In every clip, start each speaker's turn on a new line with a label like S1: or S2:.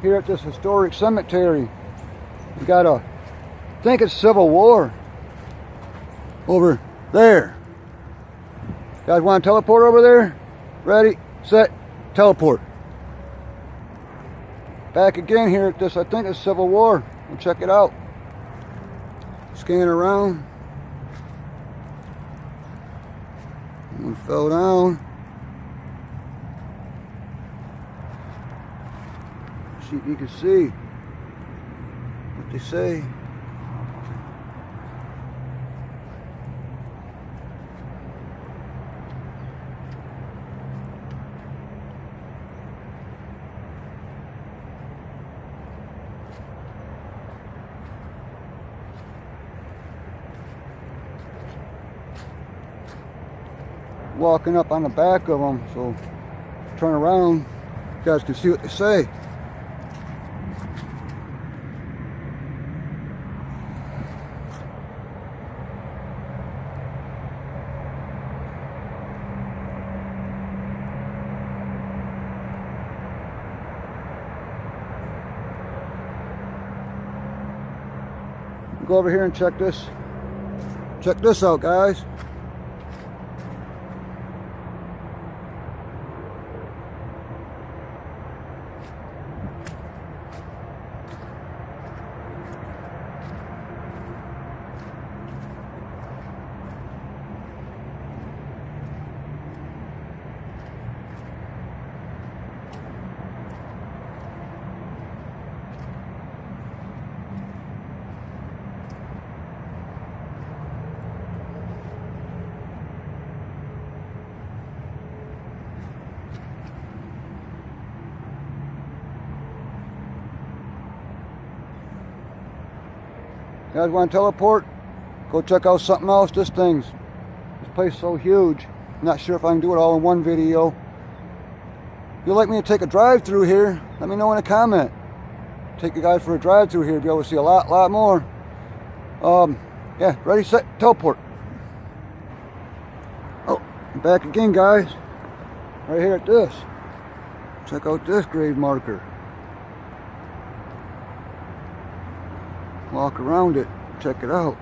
S1: here at this historic cemetery. We got a, I think it's Civil War over there. You guys want to teleport over there? Ready, set, teleport. Back again here at this, I think it's Civil War. We'll check it out. Scan around. One fell down. See if you can see what they say. Walking up on the back of them, so turn around, you guys can see what they say. Go over here and check this. Check this out, guys. You guys want to teleport? Go check out something else. This place is so huge. I'm not sure if I can do it all in one video. If you'd like me to take a drive through here, let me know in a comment. Take you guys for a drive through here. Be able to see a lot more. Yeah, ready, set, teleport. Oh, I'm back again, guys. Right here at this. Check out this grave marker. Walk around it, check it out.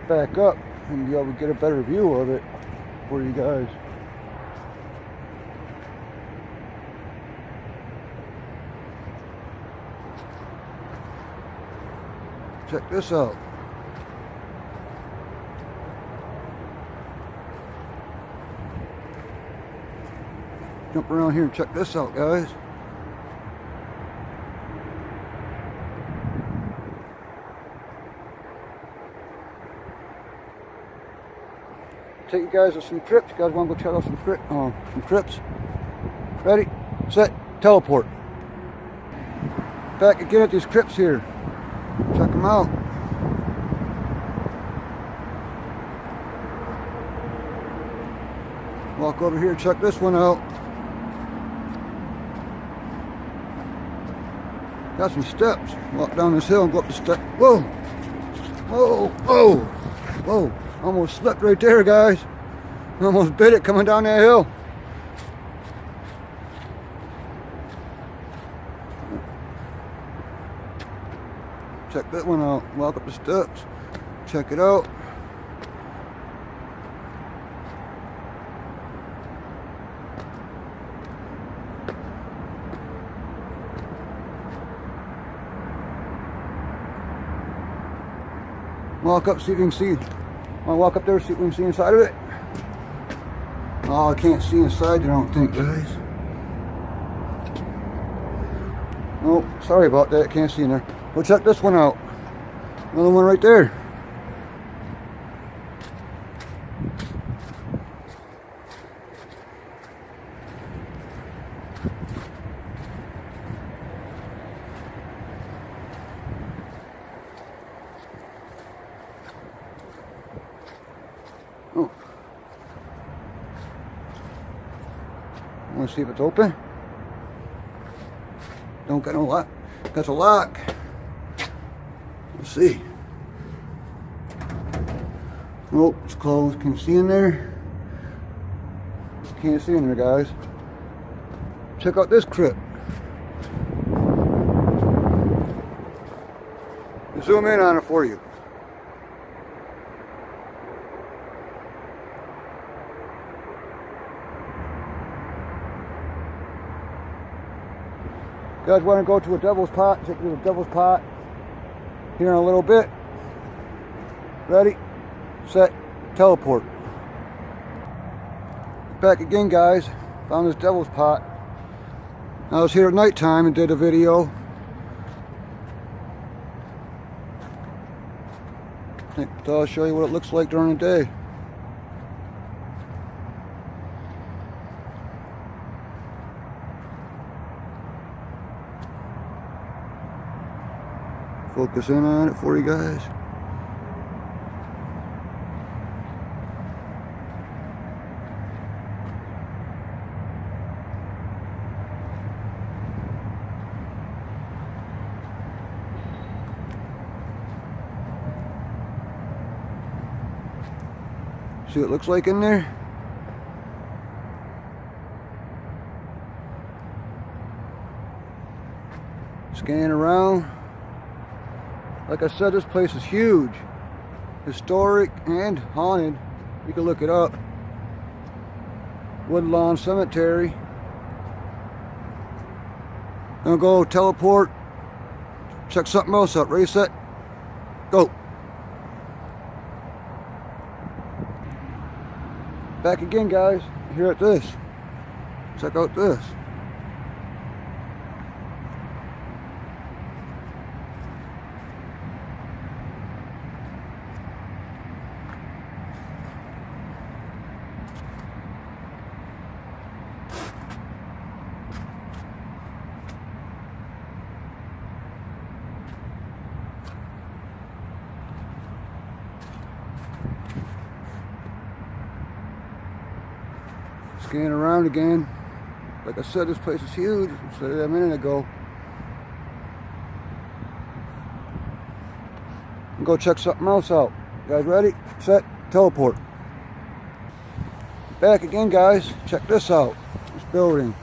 S1: Back up and be able to get a better view of it for you guys. Check this out. Jump around here and check this out, guys. Take you guys to some crypts. You guys want to go check out some crypts? Ready, set, teleport. Back again at these crypts here. Check them out. Walk over here and check this one out. Got some steps. Walk down this hill and go up the step. Whoa! Whoa! Whoa! Whoa! Almost slipped right there, guys. Almost bit it coming down that hill. Check that one out. Walk up the steps. Check it out. Walk up, see if you can see. I'll walk up there, see if we can see inside of it. Oh, I can't see inside, I don't think, guys. Oh, sorry about that, can't see in there. Go check this one out. Another one right there. I want to see if it's open. Don't got no lock. Got a lock. Let's see. Nope, it's closed. Can you see in there? Can't see in there, guys. Check out this crypt. Zoom in on it for you. You guys want to go to a devil's pot? Take you to the devil's pot here in a little bit. Ready, set, teleport. Back again, guys. Found this devil's pot. I was here at nighttime and did a video. I think I'll show you what it looks like during the day. Focus in on it for you guys. See what it looks like in there? Scan around. Like I said, this place is huge. Historic and haunted. You can look it up. Woodlawn Cemetery. Gonna go teleport. Check something else out. Ready, set, go. Back again, guys. Here at this. Check out this. Scan around again. Like I said, this place is huge. I said that a minute ago. And go check something else out. You guys ready? Set, teleport. Back again, guys. Check this out. This building.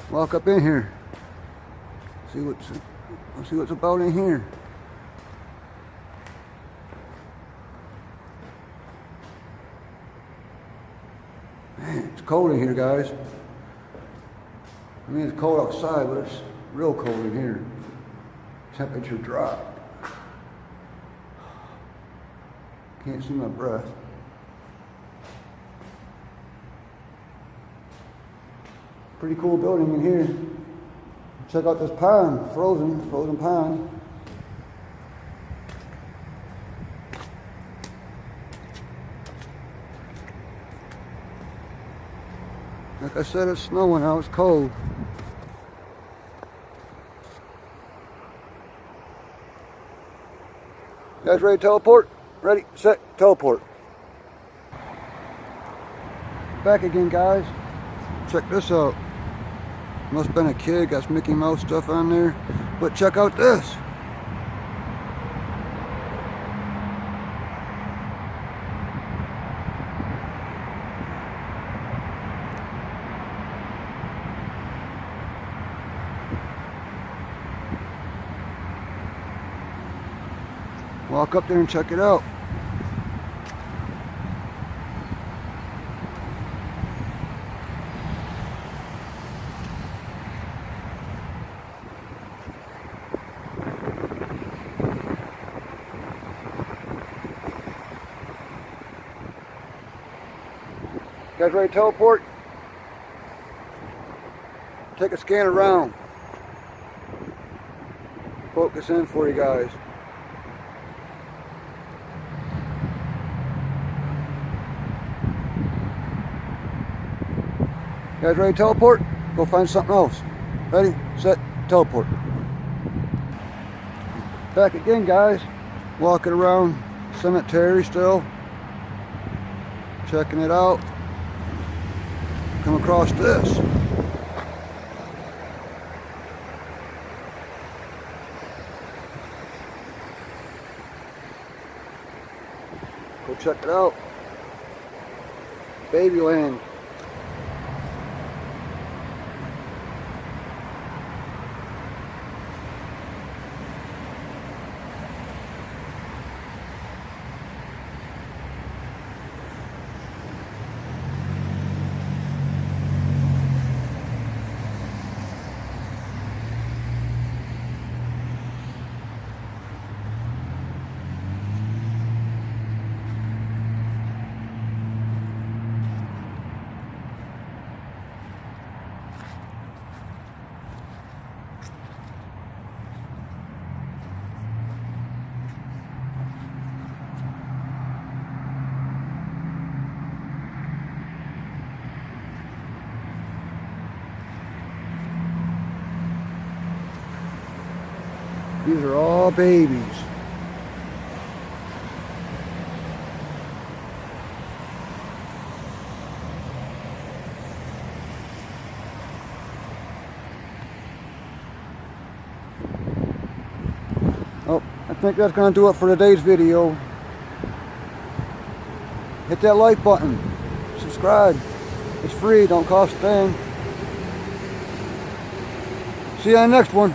S1: Walk up in here. See what's about in here. Man, it's cold in here, guys. I mean, it's cold outside, but it's real cold in here. Temperature dropped. Can't see my breath. Pretty cool building in here. Check out this pond, frozen pond. Like I said, it's snowing out, it's cold. You guys ready to teleport? Ready, set, teleport. Back again, guys. Check this out. Must have been a kid, got some Mickey Mouse stuff on there. But check out this. Walk up there and check it out. You guys ready to teleport? Take a scan around. Focus in for you guys. Guys ready to teleport? Go find something else. Ready, set, teleport. Back again, guys. Walking around cemetery still. Checking it out. Come across this. Go check it out. Babyland. These are all babies. Oh, I think that's going to do it for today's video. Hit that like button. Subscribe. It's free, don't cost a thing. See you on the next one.